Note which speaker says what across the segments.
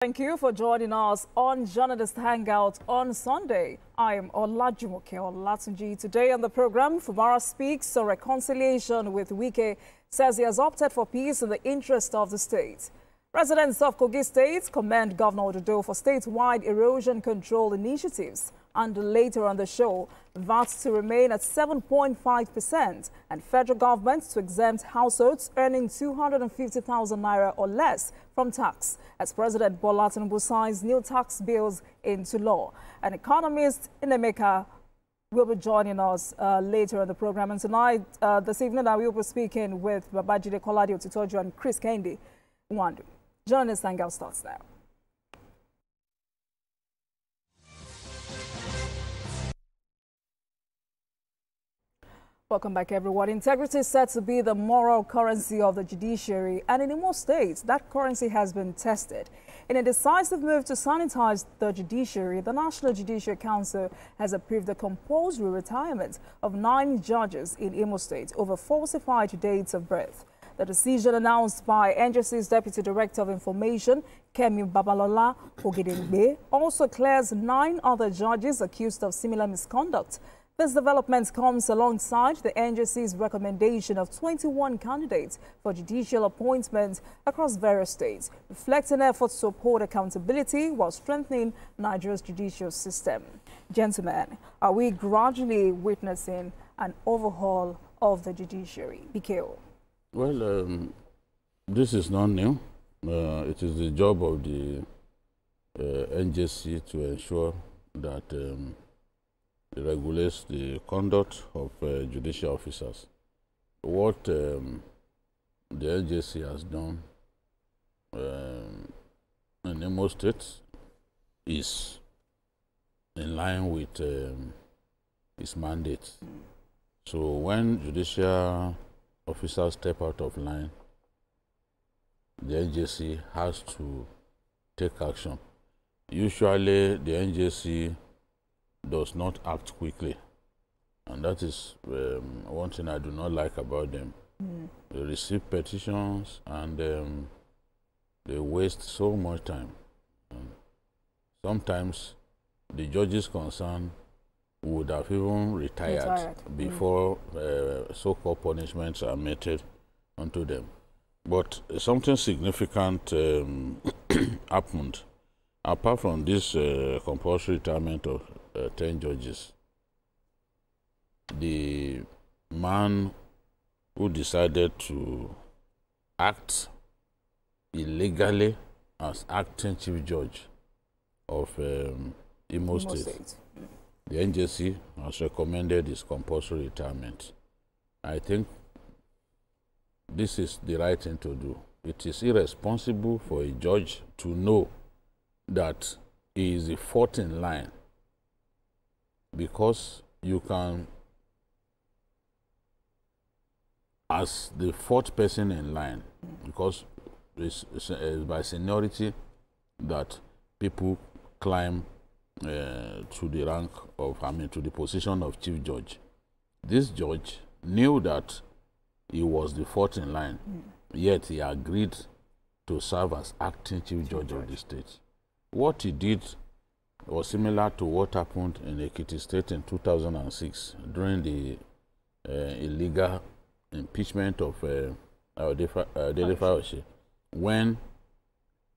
Speaker 1: Thank you for joining us on Journalist Hangout on Sunday. I am Olajumoke Olatunji. Today on the program, Fubara speaks on reconciliation with Wike, says he has opted for peace in the interest of the state. Residents of Kogi State commend Governor Ododo for statewide erosion control initiatives. And later on the show, VAT to remain at 7.5% and federal government to exempt households earning 250,000 naira or less from tax as President Bola Tinubu signs new tax bills into law. An economist, Inemeka, will be joining us later on the program. And tonight, this evening, I will be speaking with Babajide Kolade Otitoju and Chris Kendi Nwandu. Journalist Hangout starts now. Welcome back, everyone. Integrity is said to be the moral currency of the judiciary, and in Imo State, that currency has been tested. In a decisive move to sanitize the judiciary, the National Judicial Council has approved the compulsory retirement of 9 judges in Imo State over falsified dates of birth. The decision announced by NJC's Deputy Director of Information, Kemi Babalola Ogedengbe, also clears 9 other judges accused of similar misconduct. This development comes alongside the NJC's recommendation of 21 candidates for judicial appointments across various states, reflecting efforts to uphold accountability while strengthening Nigeria's judicial system. Gentlemen, are we gradually witnessing an overhaul of the judiciary? BKO.
Speaker 2: Well, this is not new. It is the job of the NJC to ensure that it regulates the conduct of judicial officers. What the NJC has done in Imo State is in line with its mandate. So when judicial officers step out of line, the NJC has to take action. Usually the NJC does not act quickly, and that is one thing I do not like about them. They receive petitions and they waste so much time. Sometimes the judges concerned would have even retired before so-called punishments are meted onto them. But something significant happened. Apart from this compulsory retirement of 10 judges, the man who decided to act illegally as acting chief judge of Imo State, the NJC has recommended his compulsory retirement. I think this is the right thing to do. It is irresponsible for a judge to know that he is the fourth in line, because you can, as the fourth person in line, because it's by seniority that people climb to the rank of, to the position of chief judge. This judge knew that he was the fourth in line, yet he agreed to serve as acting chief judge of the state. What he did was similar to what happened in Ekiti State in 2006 during the illegal impeachment of Dele Fayose, when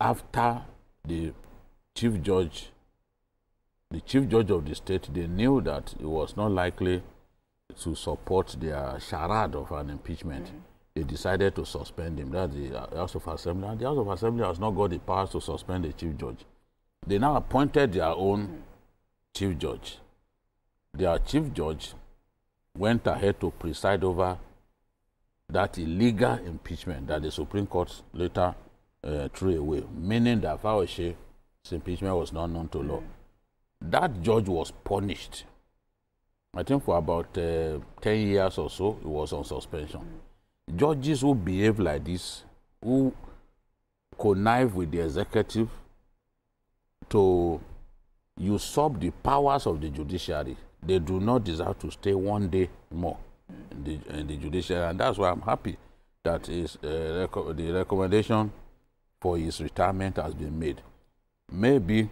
Speaker 2: after the chief judge of the state, they knew that it was not likely to support their charade of an impeachment. They decided to suspend him. That's the House of Assembly. And the House of Assembly has not got the powers to suspend the chief judge. They now appointed their own chief judge. Their chief judge went ahead to preside over that illegal impeachment that the Supreme Court later threw away, meaning that Fayose's impeachment was not known to law. That judge was punished. I think for about 10 years or so, he was on suspension. Judges who behave like this, who connive with the executive to usurp the powers of the judiciary, they do not deserve to stay one day more in the judiciary. And that's why I'm happy that the recommendation for his retirement has been made. maybe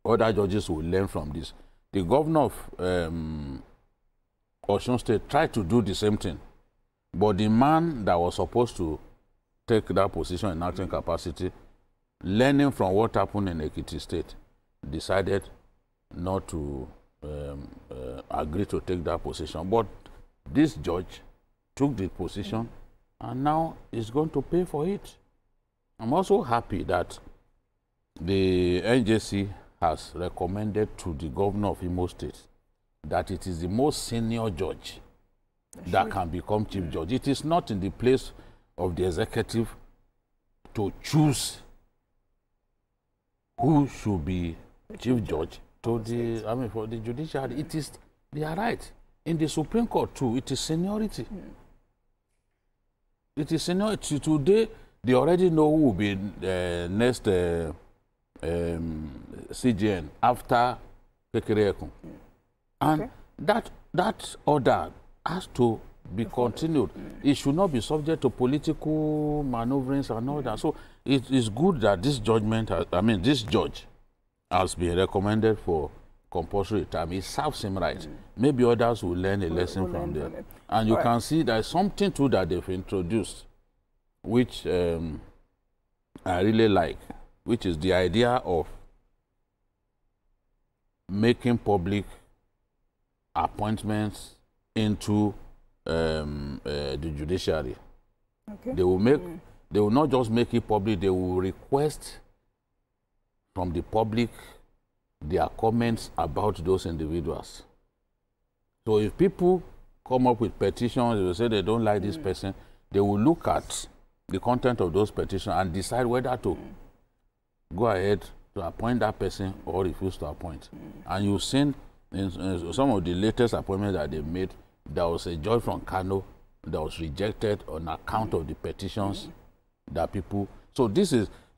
Speaker 2: other judges will learn from this. The governor of Osun State tried to do the same thing, but the man that was supposed to take that position in acting capacity, learning from what happened in Ekiti State, decided not to agree to take that position. But this judge took the position and now is going to pay for it. I'm also happy that the NJC has recommended to the governor of Imo State that it is the most senior judge that can become chief judge. It is not in the place of the executive to choose who should be chief judge to the, I mean, for the judiciary. It is, they are right. In the Supreme Court too, it is seniority. It is seniority. Today, they already know who will be next CJN after Kekereekun. And that order has to be continued. It should not be subject to political maneuverings and all that. So it is good that this judgment, this judge has been recommended for compulsory time. It serves him right. Maybe others will learn a lesson from there. And you can see there's something too that they've introduced, which I really like, which is the idea of making public appointments into the judiciary. They will make. They will not just make it public. They will request from the public their comments about those individuals. So if people come up with petitions, they will say they don't like this person, they will look at the content of those petitions and decide whether to go ahead to appoint that person or refuse to appoint. And you've seen in some of the latest appointments that they made, there was a judge from Kano that was rejected on account of the petitions that people. So this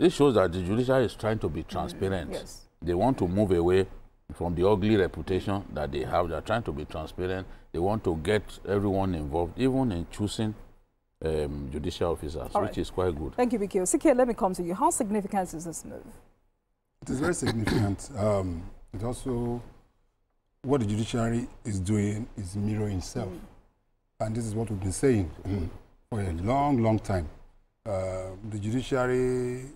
Speaker 2: shows that the judiciary is trying to be transparent. Yes. They want to move away from the ugly reputation that they have. They're trying to be transparent. They want to get everyone involved, even in choosing judicial officers, which is quite good. Thank you, Bikio.
Speaker 1: Sikia, let me come to you. How significant is this move?
Speaker 3: It is very significant. It also, what the judiciary is doing is mirroring itself. And this is what we've been saying for a long, long time. The judiciary,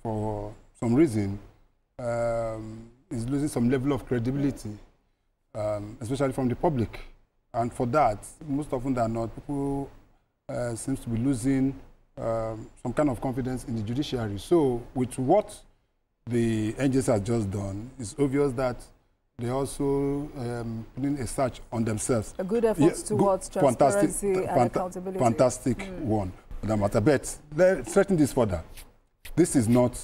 Speaker 3: for some reason, is losing some level of credibility, especially from the public. And for that, most often than not, people seems to be losing some kind of confidence in the judiciary. So with what the NJC has just done, it's obvious that they also putting a search on themselves.
Speaker 1: A good effort towards transparency and accountability.
Speaker 3: Fantastic one. But let's straighten this further. This is not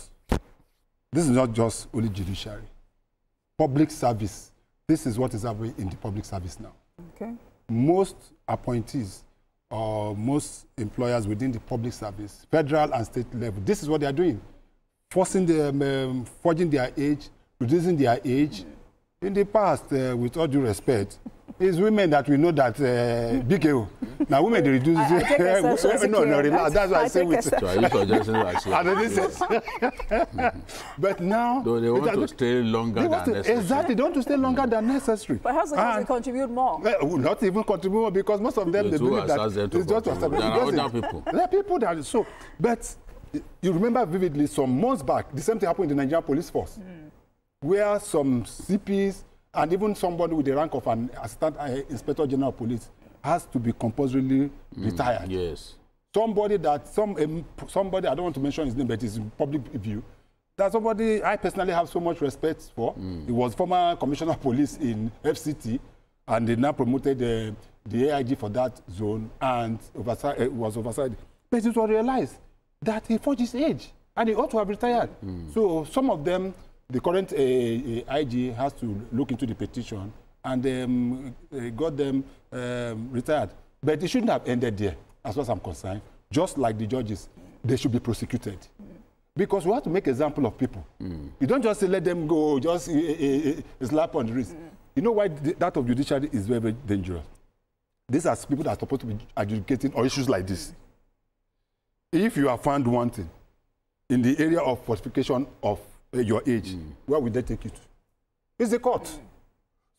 Speaker 3: just only judiciary. Public service. This is what is happening in the public service now. Okay. Most appointees or most employers within the public service, federal and state level, this is what they are doing. Forcing them, forging their age, reducing their age. In the past, with all due respect, it's women that we know that big AO. Now women they reduce it. No, relax. That's why I say with.
Speaker 2: So are you suggesting
Speaker 3: But now
Speaker 2: they want to stay longer than necessary.
Speaker 3: Exactly, they want to stay longer than necessary.
Speaker 1: Perhaps they contribute more.
Speaker 3: Not even contribute more, because most of them they believe that it's just
Speaker 2: there are other people.
Speaker 3: There are people that so. But you remember vividly some months back, the same thing happened in the Nigerian police force, where some CPs and even somebody with the rank of an assistant inspector general of police has to be compulsorily retired.
Speaker 2: Yes.
Speaker 3: Somebody that somebody, I don't want to mention his name, but it's in public view. That's somebody I personally have so much respect for. He was former commissioner of police in FCT, and they now promoted the AIG for that zone, and was oversight. But it was realized that he forged his age, and he ought to have retired. So some of them, the current IG has to look into the petition and got them retired. But it shouldn't have ended there, as far as I'm concerned. Just like the judges, they should be prosecuted. Because we have to make example of people. You don't just let them go, just a slap on the wrist. You know why that of judiciary is very, very dangerous? These are people that are supposed to be adjudicating on issues like this. If you are found wanting in the area of falsification of your age, where will they take you to? It's the court.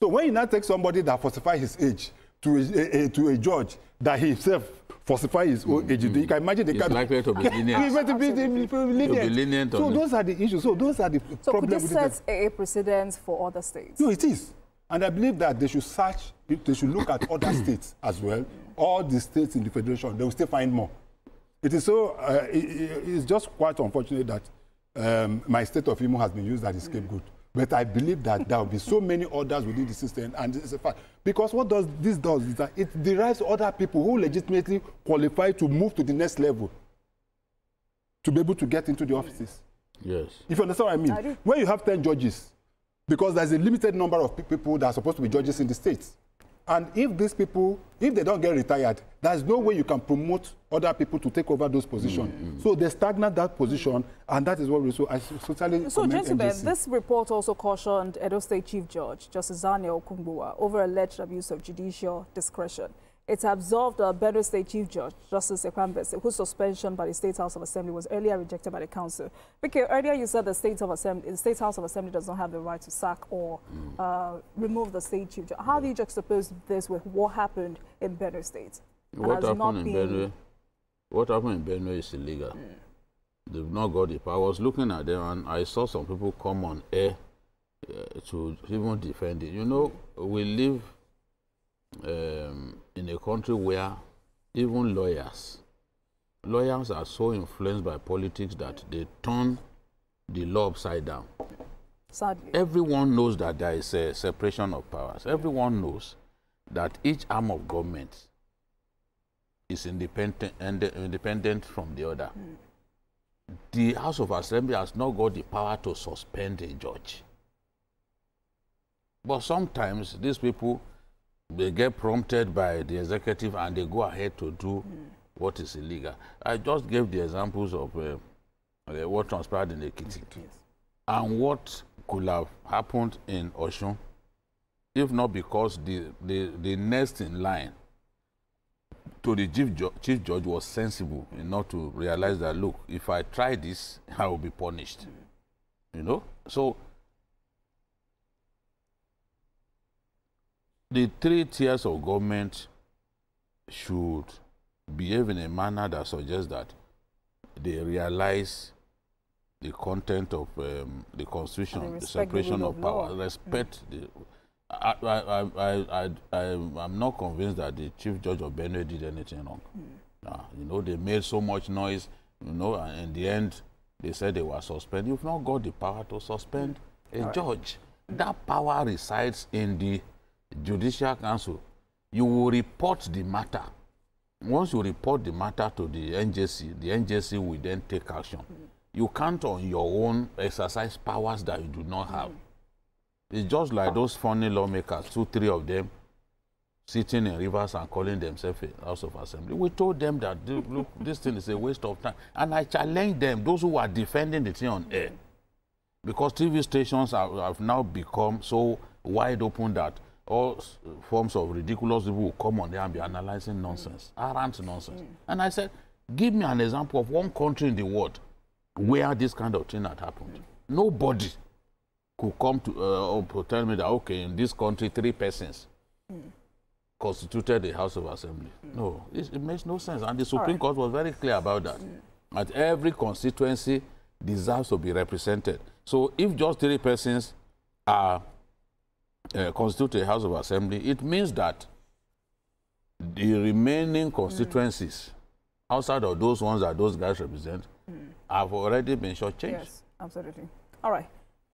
Speaker 3: So when you now take somebody that falsifies his age to a judge that he himself falsifies his own age, you can imagine the
Speaker 2: kind of... likely to be lenient.
Speaker 3: He's going to be lenient. So those are the issues. So those are the problems.
Speaker 1: So could this set a precedent for other states?
Speaker 3: No, it is. And I believe that they should search, they should look at other states as well. All the states in the federation, they will still find more. It is so, it's just quite unfortunate that my state of Imo has been used as a scapegoat. But I believe that there will be so many others within the system, and it's a fact. Because what this does is that it derives other people who legitimately qualify to move to the next level to be able to get into the offices.
Speaker 2: Yes.
Speaker 3: If you understand what I mean. When you have 10 judges, because there's a limited number of people that are supposed to be judges in the states. And if these people, if they don't get retired, there's no way you can promote other people to take over those positions. So they stagnate that position, and that is what we so I totally
Speaker 1: So, gentlemen,
Speaker 3: NJC.
Speaker 1: this report also cautioned Edo State Chief Judge Justice Daniel Kungbuwa over alleged abuse of judicial discretion. It absolved Benue State Chief Judge Justice Ekwambese, whose suspension by the State House of Assembly was earlier rejected by the Council. Because earlier you said the State House of Assembly does not have the right to sack or remove the State Chief Judge. How do you juxtapose this with what happened in Benue State?
Speaker 2: What happened in Benue is illegal. They've not got the power. I was looking at them and I saw some people come on air to even defend it. You know, we live in a country where even lawyers are so influenced by politics that they turn the law upside down.
Speaker 1: Sadly.
Speaker 2: Everyone knows that there is a separation of powers. Everyone knows that each arm of government is independent from the other. The House of Assembly has not got the power to suspend a judge. But sometimes these people, they get prompted by the executive and they go ahead to do what is illegal. I just gave the examples of what transpired in Ekiti and what could have happened in Osun, if not because the next in line to the chief judge was sensible enough to realize that, look, if I try this, I will be punished. You know? So the 3 tiers of government should behave in a manner that suggests that they realize the content of the Constitution, the separation of power, respect the... I'm not convinced that the Chief Judge of Benue did anything wrong. You know, they made so much noise, you know, and in the end, they said they were suspended. You've not got the power to suspend a judge. That power resides in the Judicial Council. You will report the matter. Once you report the matter to the NJC will then take action. You can't on your own exercise powers that you do not have. It's just like those funny lawmakers, 2, 3 of them, sitting in rivers and calling themselves a House of Assembly. We told them that, look, this thing is a waste of time. And I challenged them, those who are defending the thing on air. Because TV stations have now become so wide open that all forms of ridiculous people will come on there and be analyzing nonsense, arrant nonsense. And I said, give me an example of one country in the world where this kind of thing had happened. Nobody could come to or tell me that, okay, in this country, 3 persons constituted the House of Assembly. No, it makes no sense. And the Supreme Court was very clear about that. That every constituency deserves to be represented. So if just 3 persons are constitute a House of Assembly, it means that the remaining constituencies outside of those ones that those guys represent have already been shortchanged.
Speaker 1: Yes, absolutely. All right.